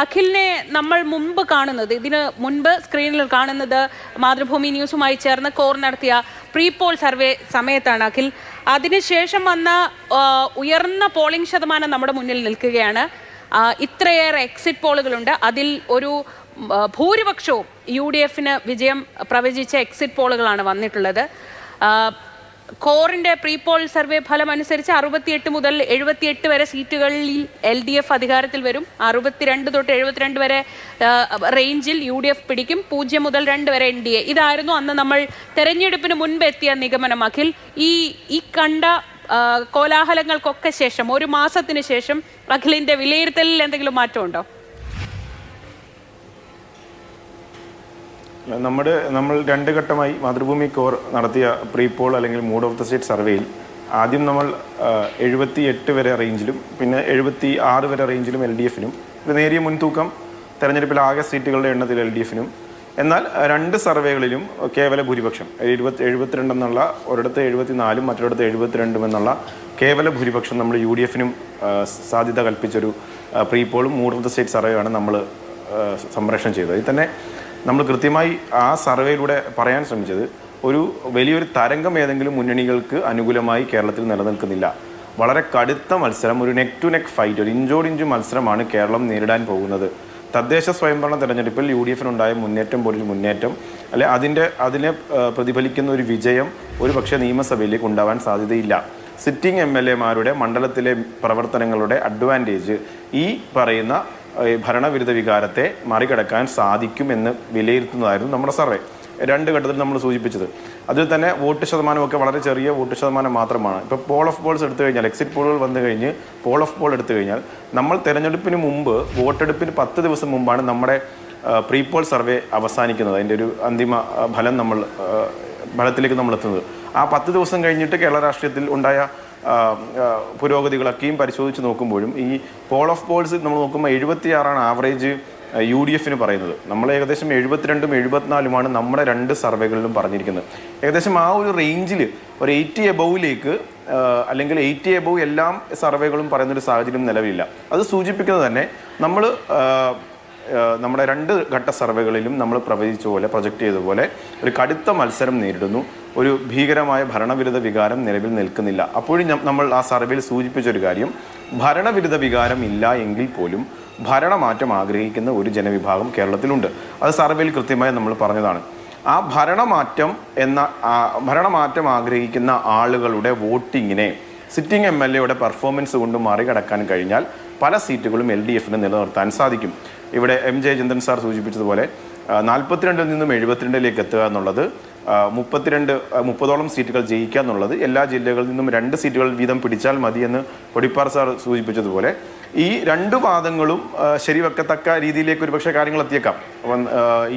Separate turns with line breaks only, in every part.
അഖിലിനെ നമ്മൾ മുൻപ് കാണുന്നത്, ഇതിന് മുൻപ് സ്ക്രീനിൽ കാണുന്നത് മാതൃഭൂമി ന്യൂസുമായി ചേർന്ന് കോർ നടത്തിയ പ്രീ പോൾ സർവേ സമയത്താണ് അഖിൽ. അതിനുശേഷം വന്ന ഉയർന്ന പോളിംഗ് ശതമാനം നമ്മുടെ മുന്നിൽ നിൽക്കുകയാണ്. ഇത്രയേറെ എക്സിറ്റ് പോളുകളുണ്ട്. അതിൽ ഒരു ഭൂരിപക്ഷവും UDF-ന് വിജയം പ്രവചിച്ച എക്സിറ്റ് പോളുകളാണ് വന്നിട്ടുള്ളത്. കോറിൻ്റെ പ്രീ പോൾ സർവേ ഫലം അനുസരിച്ച് 68 മുതൽ 78 വരെ സീറ്റുകളിൽ LDF അധികാരത്തിൽ വരും. 62 തൊട്ട് 72 വരെ റേഞ്ചിൽ UDF പിടിക്കും. 0 മുതൽ 2 വരെ NDA. ഇതായിരുന്നു അന്ന് നമ്മൾ തെരഞ്ഞെടുപ്പിന് മുൻപ് എത്തിയ നിഗമനം. അഖിൽ, ഈ കണ്ട കോലാഹലങ്ങൾക്കൊക്കെ ശേഷം, ഒരു മാസത്തിന് ശേഷം അഖിലിൻ്റെ വിലയിരുത്തലിൽ എന്തെങ്കിലും മാറ്റമുണ്ടോ?
നമ്മൾ 2 ഘട്ടമായി മാതൃഭൂമി കോർ നടത്തിയ പ്രീ പോൾ അല്ലെങ്കിൽ മൂഡ് ഓഫ് ദ സ്റ്റേറ്റ് സർവേയിൽ ആദ്യം നമ്മൾ 78 വരെ റേഞ്ചിലും പിന്നെ 76 വരെ റേഞ്ചിലും LDF-നും ഒരു നേരിയ മുൻതൂക്കം തെരഞ്ഞെടുപ്പിൽ ആകെ സീറ്റുകളുടെ എണ്ണത്തിൽ LDF-നും. എന്നാൽ 2 സർവേകളിലും കേവല ഭൂരിപക്ഷം 72 എന്നുള്ള ഒരിടത്ത് 74 മറ്റൊരിടത്ത് 72 എന്നുള്ള കേവല ഭൂരിപക്ഷം നമ്മൾ UDF-നും സാധ്യത കൽപ്പിച്ചൊരു പ്രീ പോളും മൂഡ് ഓഫ് ദ സ്റ്റേറ്റ് സർവേയാണ് നമ്മൾ സംപ്രേഷണം ചെയ്തത്. ഇതിൽ തന്നെ നമ്മൾ കൃത്യമായി ആ സർവേയിലൂടെ പറയാൻ ശ്രമിച്ചത് ഒരു വലിയൊരു തരംഗം ഏതെങ്കിലും മുന്നണികൾക്ക് അനുകൂലമായി കേരളത്തിൽ നിലനിൽക്കുന്നില്ല. വളരെ കടുത്ത മത്സരം, ഒരു നെക്ക് ടു നെക്ക് ഫൈറ്റ്, ഒരു ഇഞ്ചോടിഞ്ച് മത്സരമാണ് കേരളം നേരിടാൻ പോകുന്നത്. തദ്ദേശ സ്വയംഭരണ തെരഞ്ഞെടുപ്പിൽ UDF-നുണ്ടായ മുന്നേറ്റം പോലൊരു മുന്നേറ്റം അല്ലെ അതിനെ പ്രതിഫലിക്കുന്ന ഒരു വിജയം ഒരു പക്ഷേ നിയമസഭയിലേക്ക് ഉണ്ടാവാൻ സാധ്യതയില്ല. സിറ്റിംഗ് MLA-മാരുടെ മണ്ഡലത്തിലെ പ്രവർത്തനങ്ങളുടെ അഡ്വാൻറ്റേജ് ഈ പറയുന്ന ഭരണവിരുദ്ധ വികാരത്തെ മറികടക്കാൻ സാധിക്കുമെന്ന് വിലയിരുത്തുന്നതായിരുന്നു നമ്മുടെ സർവേ. 2 ഘട്ടത്തിൽ നമ്മൾ സൂചിപ്പിച്ചത്. അതിൽ തന്നെ വോട്ട് ശതമാനമൊക്കെ വളരെ ചെറിയ വോട്ട് ശതമാനം മാത്രമാണ്. ഇപ്പോൾ പോൾ ഓഫ് പോൾസ് എടുത്തു കഴിഞ്ഞാൽ, എക്സിറ്റ് പോളുകൾ വന്നു കഴിഞ്ഞ് പോൾ ഓഫ് പോൾ എടുത്തു കഴിഞ്ഞാൽ, നമ്മൾ തെരഞ്ഞെടുപ്പിന് മുമ്പ് വോട്ടെടുപ്പിന് 10 ദിവസം മുമ്പാണ് നമ്മുടെ പ്രീ പോൾ സർവേ അവസാനിക്കുന്നത്. അതിൻ്റെ ഒരു അന്തിമ ഫലത്തിലേക്ക് നമ്മൾ എത്തുന്നത്. ആ 10 ദിവസം കഴിഞ്ഞിട്ട് കേരള രാഷ്ട്രീയത്തിൽ ഉണ്ടായ പുരോഗതികളൊക്കെയും പരിശോധിച്ച് നോക്കുമ്പോഴും ഈ പോൾ ഓഫ് പോൾസ് നമ്മൾ നോക്കുമ്പോൾ 76 ആവറേജ് UDF-ന് പറയുന്നത്. നമ്മൾ ഏകദേശം 72ഉം 74ഉമാണ് നമ്മുടെ 2 സർവേകളിലും പറഞ്ഞിരിക്കുന്നത്. ഏകദേശം ആ ഒരു റേഞ്ചിൽ ഒരു 80 എബോവിലേക്ക് അല്ലെങ്കിൽ 80 എബോവ് എല്ലാം സർവേകളും പറയുന്നൊരു സാഹചര്യം നിലവിലില്ല. അത് സൂചിപ്പിക്കുന്നത് തന്നെ നമ്മുടെ 2 ഘട്ട സർവേകളിലും നമ്മൾ പ്രവചിച്ച പോലെ, പ്രൊജക്റ്റ് ചെയ്ത പോലെ ഒരു കടുത്ത മത്സരം നേരിടുന്നു. ഒരു ഭീകരമായ ഭരണവിരുദ്ധ വികാരം നിലവിൽ നിൽക്കുന്നില്ല. അപ്പോഴും നമ്മൾ ആ സർവേയിൽ സൂചിപ്പിച്ചൊരു കാര്യം, ഭരണവിരുദ്ധ വികാരം ഇല്ല എങ്കിൽ പോലും ഭരണമാറ്റം ആഗ്രഹിക്കുന്ന ഒരു ജനവിഭാഗം കേരളത്തിലുണ്ട്. അത് സർവേയിൽ കൃത്യമായി നമ്മൾ പറഞ്ഞതാണ്. ആ ഭരണമാറ്റം ആഗ്രഹിക്കുന്ന ആളുകളുടെ വോട്ടിങ്ങിനെ സിറ്റിംഗ് MLA-യുടെ പെർഫോമൻസ് കൊണ്ട് മറികടക്കാൻ കഴിഞ്ഞാൽ പല സീറ്റുകളും LDF-ന് നിലനിർത്താൻ സാധിക്കും. ഇവിടെ MJ ചന്ദ്രൻ സാർ സൂചിപ്പിച്ചതുപോലെ 42-ൽ നിന്നും 72-ലേക്ക് എത്തുക എന്നുള്ളത്, 30ഓളം സീറ്റുകൾ ജയിക്കുക എന്നുള്ളത്, എല്ലാ ജില്ലകളിൽ നിന്നും 2 സീറ്റുകൾ വീതം പിടിച്ചാൽ മതി എന്ന് പൊടിപ്പാർ സാർ സൂചിപ്പിച്ചതുപോലെ ഈ 2 വാദങ്ങളും ശരിവെക്കത്തക്ക രീതിയിലേക്ക് ഒരു പക്ഷേ കാര്യങ്ങൾ എത്തിയേക്കാം. അപ്പം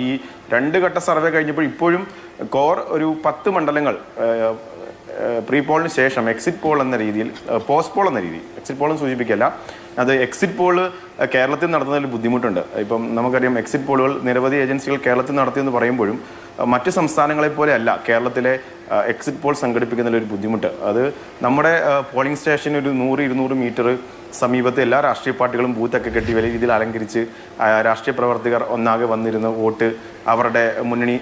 ഈ 2 ഘട്ട സർവേ കഴിഞ്ഞപ്പോൾ ഇപ്പോഴും കോർ ഒരു 10 മണ്ഡലങ്ങൾ പ്രീ പോളിന് ശേഷം എക്സിറ്റ് പോൾ എന്ന രീതിയിൽ, പോസ്റ്റ് പോൾ എന്ന രീതിയിൽ, എക്സിറ്റ് പോളും സൂചിപ്പിക്കല്ല, അത് എക്സിറ്റ് പോള് കേരളത്തിൽ നടത്തുന്നതിൽ ബുദ്ധിമുട്ടുണ്ട്. ഇപ്പം നമുക്കറിയാം എക്സിറ്റ് പോളുകൾ നിരവധി ഏജൻസികൾ കേരളത്തിൽ നടത്തിയെന്ന് പറയുമ്പോഴും മറ്റ് സംസ്ഥാനങ്ങളെ പോലെ അല്ല കേരളത്തിലെ എക്സിറ്റ് പോൾ സംഘടിപ്പിക്കുന്നതിലൊരു ബുദ്ധിമുട്ട്. അത് നമ്മുടെ പോളിംഗ് സ്റ്റേഷന് ഒരു 100-200 മീറ്റർ സമീപത്ത് എല്ലാ രാഷ്ട്രീയ പാർട്ടികളും ബൂത്തൊക്കെ കെട്ടി വലിയ രീതിയിൽ അലങ്കരിച്ച് രാഷ്ട്രീയ പ്രവർത്തകർ ഒന്നാകെ വന്നിരുന്ന് വോട്ട് അവരുടെ മുന്നണി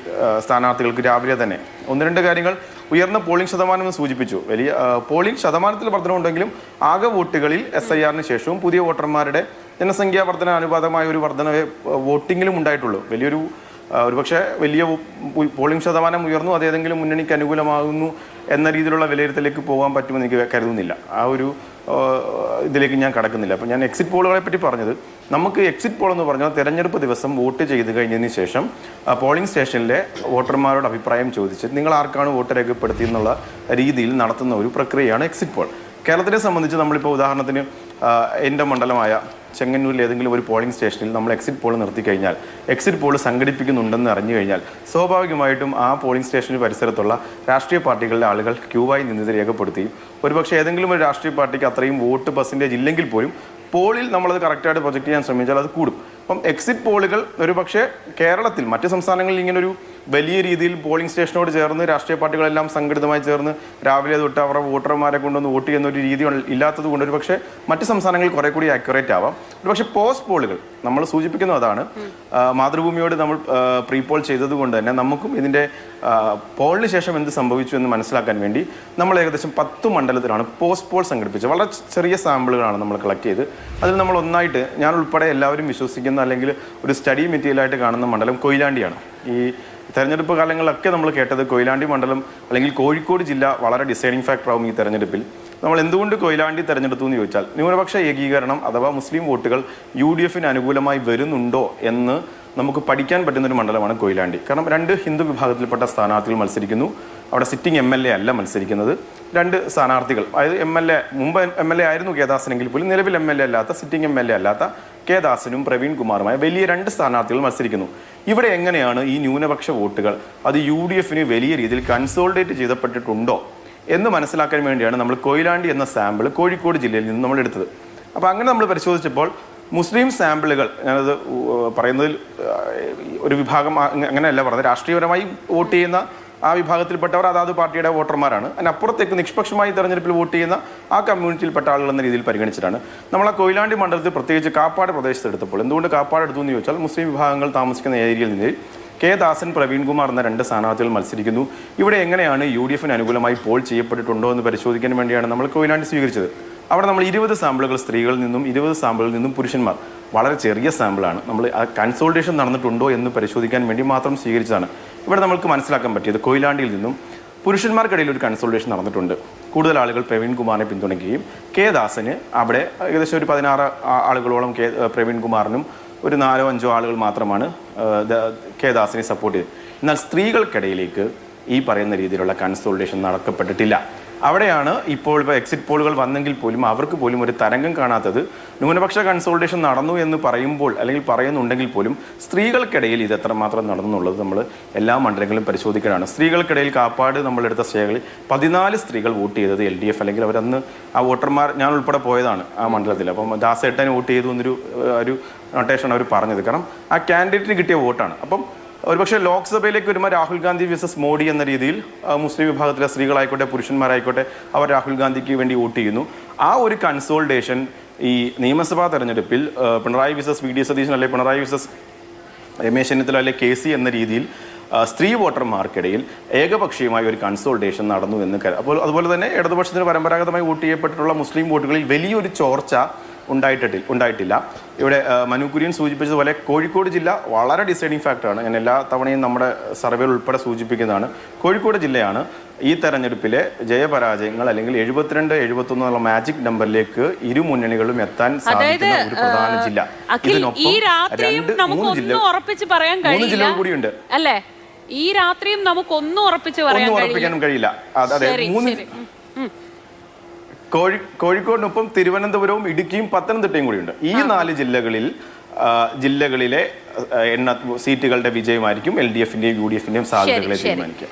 സ്ഥാനാർത്ഥികൾക്ക് രാവിലെ തന്നെ 1-2 കാര്യങ്ങൾ ഉയർന്ന പോളിംഗ് ശതമാനം സൂചിപ്പിച്ചു. വലിയ പോളിംഗ് ശതമാനത്തിൽ വർധനമുണ്ടെങ്കിലും ആകെ വോട്ടുകളിൽ SIR-ന് ശേഷവും പുതിയ വോട്ടർമാരുടെ ജനസംഖ്യാ വർധന അനുപാതമായ ഒരു വർധനവേ വോട്ടിങ്ങിലും ഉണ്ടായിട്ടുള്ളൂ. ഒരുപക്ഷെ വലിയ പോളിംഗ് ശതമാനം ഉയർന്നു, അതേതെങ്കിലും മുന്നണിക്ക് അനുകൂലമാകുന്നു എന്ന രീതിയിലുള്ള വിലയിരുത്തലേക്ക് പോകാൻ പറ്റുമെന്ന് എനിക്ക് കരുതുന്നില്ല. ആ ഒരു ഇതിലേക്ക് ഞാൻ കടക്കുന്നില്ല. അപ്പം ഞാൻ എക്സിറ്റ് പോളുകളെ പറ്റി പറഞ്ഞത്, നമുക്ക് എക്സിറ്റ് പോൾ എന്ന് പറഞ്ഞാൽ തെരഞ്ഞെടുപ്പ് ദിവസം വോട്ട് ചെയ്ത് കഴിഞ്ഞതിന് ശേഷം പോളിംഗ് സ്റ്റേഷനിലെ വോട്ടർമാരോട് അഭിപ്രായം ചോദിച്ച് നിങ്ങൾ ആർക്കാണ് വോട്ട് രേഖപ്പെടുത്തിയെന്നുള്ള രീതിയിൽ നടത്തുന്ന ഒരു പ്രക്രിയയാണ് എക്സിറ്റ് പോൾ. കേരളത്തിനെ സംബന്ധിച്ച് നമ്മളിപ്പോൾ ഉദാഹരണത്തിന് എൻ്റെ മണ്ഡലമായ ചെങ്ങന്നൂരിൽ ഏതെങ്കിലും ഒരു പോളിംഗ് സ്റ്റേഷനിൽ നമ്മൾ എക്സിറ്റ് പോൾ നിർത്തി കഴിഞ്ഞാൽ, എക്സിറ്റ് പോൾ സംഘടിപ്പിക്കുന്നുണ്ടെന്ന് അറിഞ്ഞു കഴിഞ്ഞാൽ സ്വാഭാവികമായിട്ടും ആ പോളിംഗ് സ്റ്റേഷന് പരിസരത്തുള്ള രാഷ്ട്രീയ പാർട്ടികളുടെ ആളുകൾ ക്യൂവായി നിന്നത് രേഖപ്പെടുത്തുകയും ഒരുപക്ഷെ ഏതെങ്കിലും ഒരു രാഷ്ട്രീയ പാർട്ടിക്ക് അത്രയും വോട്ട് പെർസെൻറ്റേജ് ഇല്ലെങ്കിൽ പോലും പോളിൽ നമ്മളത് കറക്റ്റായിട്ട് പ്രൊജക്റ്റ് ചെയ്യാൻ ശ്രമിച്ചാൽ അത് കൂടും. അപ്പം എക്സിറ്റ് പോളുകൾ ഒരുപക്ഷെ കേരളത്തിൽ, മറ്റ് സംസ്ഥാനങ്ങളിൽ ഇങ്ങനൊരു വലിയ രീതിയിൽ പോളിംഗ് സ്റ്റേഷനോട് ചേർന്ന് രാഷ്ട്രീയ പാർട്ടികളെല്ലാം സംഘടിതമായി ചേർന്ന് രാവിലെ തൊട്ട് അവരുടെ വോട്ടർമാരെ കൊണ്ടൊന്ന് വോട്ട് ചെയ്യുന്ന ഒരു രീതി ഇല്ലാത്തത് കൊണ്ട് ഒരു പക്ഷേ മറ്റ് സംസ്ഥാനങ്ങളിൽ കുറെ കൂടി ആക്യുറേറ്റ് ആവാം. ഒരു പക്ഷേ പോസ്റ്റ് പോളുകൾ നമ്മൾ സൂചിപ്പിക്കുന്നത് അതാണ്. മാതൃഭൂമിയോട് നമ്മൾ പ്രീ പോൾ ചെയ്തത് കൊണ്ട് തന്നെ നമുക്കും ഇതിൻ്റെ പോളിന് ശേഷം എന്ത് സംഭവിച്ചു എന്ന് മനസ്സിലാക്കാൻ വേണ്ടി നമ്മൾ ഏകദേശം 10 മണ്ഡലത്തിലാണ് പോസ്റ്റ് പോൾ സംഘടിപ്പിച്ചത്. വളരെ ചെറിയ സാമ്പിളുകളാണ് നമ്മൾ കളക്ട് ചെയ്ത് അതിൽ നമ്മൾ ഒന്നായിട്ട് ഞാൻ ഉൾപ്പെടെ എല്ലാവരും വിശ്വസിക്കുന്ന അല്ലെങ്കിൽ ഒരു സ്റ്റഡി മെറ്റീരിയലായിട്ട് കാണുന്ന മണ്ഡലം കൊയിലാണ്ടിയാണ്. ഈ തെരഞ്ഞെടുപ്പ് കാലങ്ങളിലൊക്കെ നമ്മൾ കേട്ടത് കൊയിലാണ്ടി മണ്ഡലം അല്ലെങ്കിൽ കോഴിക്കോട് ജില്ല വളരെ ഡിസൈഡിങ് ഫാക്ടർ ആവും ഈ തെരഞ്ഞെടുപ്പിൽ. നമ്മൾ എന്തുകൊണ്ട് കൊയിലാണ്ടി തെരഞ്ഞെടുത്തു എന്ന് ചോദിച്ചാൽ ന്യൂനപക്ഷ ഏകീകരണം അഥവാ മുസ്ലിം വോട്ടുകൾ UDF അനുകൂലമായി വരുന്നുണ്ടോ എന്ന് നമുക്ക് പഠിക്കാൻ പറ്റുന്നൊരു മണ്ഡലമാണ് കൊയിലാണ്ടി. കാരണം 2 ഹിന്ദു വിഭാഗത്തിൽപ്പെട്ട സ്ഥാനാർത്ഥികൾ മത്സരിക്കുന്നു. അവിടെ സിറ്റിംഗ് MLA അല്ല മത്സരിക്കുന്നത്. 2 സ്ഥാനാർത്ഥികൾ, അതായത് മുമ്പ് MLA ആയിരുന്നു കെ ദാസനെങ്കിൽ പോലും നിലവിൽ MLA അല്ലാത്ത സിറ്റിംഗ് MLA അല്ലാത്ത കെ ദാസനും പ്രവീൺ കുമാറുമായ വലിയ 2 സ്ഥാനാർത്ഥികൾ മത്സരിക്കുന്നു. ഇവിടെ എങ്ങനെയാണ് ഈ ന്യൂനപക്ഷ വോട്ടുകൾ അത് UDF വലിയ രീതിയിൽ കൺസോൾഡേറ്റ് ചെയ്യപ്പെട്ടിട്ടുണ്ടോ എന്ന് മനസ്സിലാക്കാൻ വേണ്ടിയാണ് നമ്മൾ കൊയിലാണ്ടി എന്ന സാമ്പിൾ കോഴിക്കോട് ജില്ലയിൽ നിന്ന് നമ്മൾ എടുത്തത്. അപ്പോൾ അങ്ങനെ നമ്മൾ പരിശോധിച്ചപ്പോൾ മുസ്ലിം സാമ്പിളുകൾ, ഞാനത് പറയുന്നതിൽ ഒരു വിഭാഗം അങ്ങനെയല്ല പറഞ്ഞത്, രാഷ്ട്രീയപരമായി വോട്ട് ചെയ്യുന്ന ആ വിഭാഗത്തിൽപ്പെട്ടവർ അതാത് പാർട്ടിയുടെ വോട്ടർമാരാണ്. അതിനപ്പുറത്തേക്ക് നിഷ്പക്ഷമായി തെരഞ്ഞെടുപ്പിൽ വോട്ട് ചെയ്യുന്ന ആ കമ്മ്യൂണിറ്റിയിൽപ്പെട്ട ആളുകൾ എന്ന രീതിയിൽ പരിഗണിച്ചിട്ടാണ് നമ്മൾ ആ കൊയിലാണ്ടി മണ്ഡലത്തിൽ പ്രത്യേകിച്ച് കാപ്പാട് പ്രദേശത്ത് എടുത്തപ്പോൾ. എന്തുകൊണ്ട് കാപ്പാട് എടുത്തു എന്ന് ചോദിച്ചാൽ മുസ്ലിം വിഭാഗങ്ങൾ താമസിക്കുന്ന ഏരിയയിൽ നിന്ന് കെ ദാസൻ, പ്രവീൺ കുമാർ എന്ന 2 സ്ഥാനാർത്ഥികൾ മത്സരിക്കുന്നു. ഇവിടെ എങ്ങനെയാണ് UDF അനുകൂലമായി പോൾ ചെയ്യപ്പെട്ടിട്ടുണ്ടോ എന്ന് പരിശോധിക്കാൻ വേണ്ടിയാണ് നമ്മൾ കൊയിലാണ്ടി സ്വീകരിച്ചത്. അവിടെ നമ്മൾ 20 സാമ്പിളുകൾ സ്ത്രീകളിൽ നിന്നും 20 സാമ്പിളിൽ നിന്നും പുരുഷന്മാർ, വളരെ ചെറിയ സാമ്പിളാണ്, നമ്മൾ ആ കൺസോൾട്ടേഷൻ നടന്നിട്ടുണ്ടോ എന്ന് പരിശോധിക്കാൻ വേണ്ടി മാത്രം സ്വീകരിച്ചതാണ്. ഇവിടെ നമുക്ക് മനസ്സിലാക്കാൻ പറ്റിയത് കൊയിലാണ്ടിയിൽ നിന്നും പുരുഷന്മാർക്കിടയിൽ ഒരു കൺസോൾട്ടേഷൻ നടന്നിട്ടുണ്ട്. കൂടുതൽ ആളുകൾ പ്രവീൺ കുമാറിനെ പിന്തുണയ്ക്കുകയും കെ ദാസന് അവിടെ ഏകദേശം ഒരു 16 ആളുകളോളം പ്രവീൺ കുമാറിനും ഒരു 4-5 ആളുകൾ മാത്രമാണ് കെ ദാസിനെ സപ്പോർട്ട് ചെയ്തത്. എന്നാൽ സ്ത്രീകൾക്കിടയിലേക്ക് ഈ പറയുന്ന രീതിയിലുള്ള കൺസോൾട്ടേഷൻ നടക്കപ്പെട്ടിട്ടില്ല. അവിടെയാണ് ഇപ്പോൾ എക്സിറ്റ് പോളുകൾ വന്നെങ്കിൽ പോലും അവർക്ക് പോലും ഒരു തരംഗം കാണാത്തത്. ന്യൂനപക്ഷ കൺസോൾട്ടേഷൻ നടന്നു എന്ന് പറയുമ്പോൾ അല്ലെങ്കിൽ പറയുന്നുണ്ടെങ്കിൽ പോലും സ്ത്രീകൾക്കിടയിൽ ഇത് എത്രമാത്രം നടന്നു എന്നുള്ളത് നമ്മൾ എല്ലാ മണ്ഡലങ്ങളിലും പരിശോധിക്കാനാണ്. സ്ത്രീകൾക്കിടയിൽ കാപ്പാട് നമ്മളെടുത്ത സ്റ്റേകളിൽ 14 സ്ത്രീകൾ വോട്ട് ചെയ്തത് LDF, അല്ലെങ്കിൽ അവരന്ന് ആ വോട്ടർമാർ ഞാൻ ഉൾപ്പെടെ പോയതാണ് ആ മണ്ഡലത്തിൽ. അപ്പം ദാസേട്ടന് വോട്ട് ചെയ്തു എന്നൊരു നൊട്ടേഷൻ അവർ പറഞ്ഞത്. കാരണം ആ കാൻഡിഡേറ്റിന് കിട്ടിയ വോട്ടാണ്. അപ്പം ഒരുപക്ഷെ ലോക്സഭയിലേക്ക് വരുമ്പോൾ രാഹുൽ ഗാന്ധി വേഴ്സസ് മോഡി എന്ന രീതിയിൽ മുസ്ലിം വിഭാഗത്തിലെ സ്ത്രീകളായിക്കോട്ടെ പുരുഷന്മാരായിക്കോട്ടെ അവർ രാഹുൽ ഗാന്ധിക്ക് വേണ്ടി വോട്ട് ചെയ്യുന്നു. ആ ഒരു കൺസോൾട്ടേഷൻ ഈ നിയമസഭാ തെരഞ്ഞെടുപ്പിൽ പിണറായി വേഴ്സസ് VD സതീശൻ അല്ലെങ്കിൽ പിണറായി വേഴ്സസ് രമേശ് ചെന്നിത്തല അല്ലെങ്കിൽ KC എന്ന രീതിയിൽ സ്ത്രീ വോട്ടർമാർക്കിടയിൽ ഏകപക്ഷീയമായ ഒരു കൺസോൾട്ടേഷൻ നടന്നു എന്ന് അപ്പോൾ അതുപോലെ തന്നെ ഇടതുപക്ഷത്തിന് പരമ്പരാഗതമായി വോട്ട് ചെയ്യപ്പെട്ടിട്ടുള്ള മുസ്ലിം വോട്ടുകളിൽ വലിയൊരു ചോർച്ച ഉണ്ടായിട്ടില്ല. ഇവിടെ മനു കുര്യൻ സൂചിപ്പിച്ചതുപോലെ കോഴിക്കോട് ജില്ല വളരെ ഡിസൈഡിങ് ഫാക്ടറാണ്. ഞാൻ എല്ലാ തവണയും നമ്മുടെ സർവേയിൽ ഉൾപ്പെടെ സൂചിപ്പിക്കുന്നതാണ്. കോഴിക്കോട് ജില്ലയാണ് ഈ തെരഞ്ഞെടുപ്പിലെ ജയപരാജയങ്ങൾ അല്ലെങ്കിൽ 72-71 എന്നുള്ള മാജിക് നമ്പറിലേക്ക് ഇരു മുന്നണികളും എത്താൻ സാധിക്കുന്ന ഒരു പ്രധാന ജില്ല. ഇതിനൊപ്പം 3 ജില്ലകൾ കൂടിയുണ്ട്
അല്ലേ? ഈ രാത്രിയും നമുക്കൊന്നും
ഉറപ്പിക്കാനും കഴിയില്ല. അതെ, 3 കോഴിക്കോടിനൊപ്പം തിരുവനന്തപുരവും ഇടുക്കിയും പത്തനംതിട്ടയും കൂടിയുണ്ട്. ഈ 4 ജില്ലകളിലെ സീറ്റുകളുടെ വിജയമായിരിക്കും LDF-ന്റെയും UDF-ന്റെയും സാധ്യതകളെ തീരുമാനിക്കുക.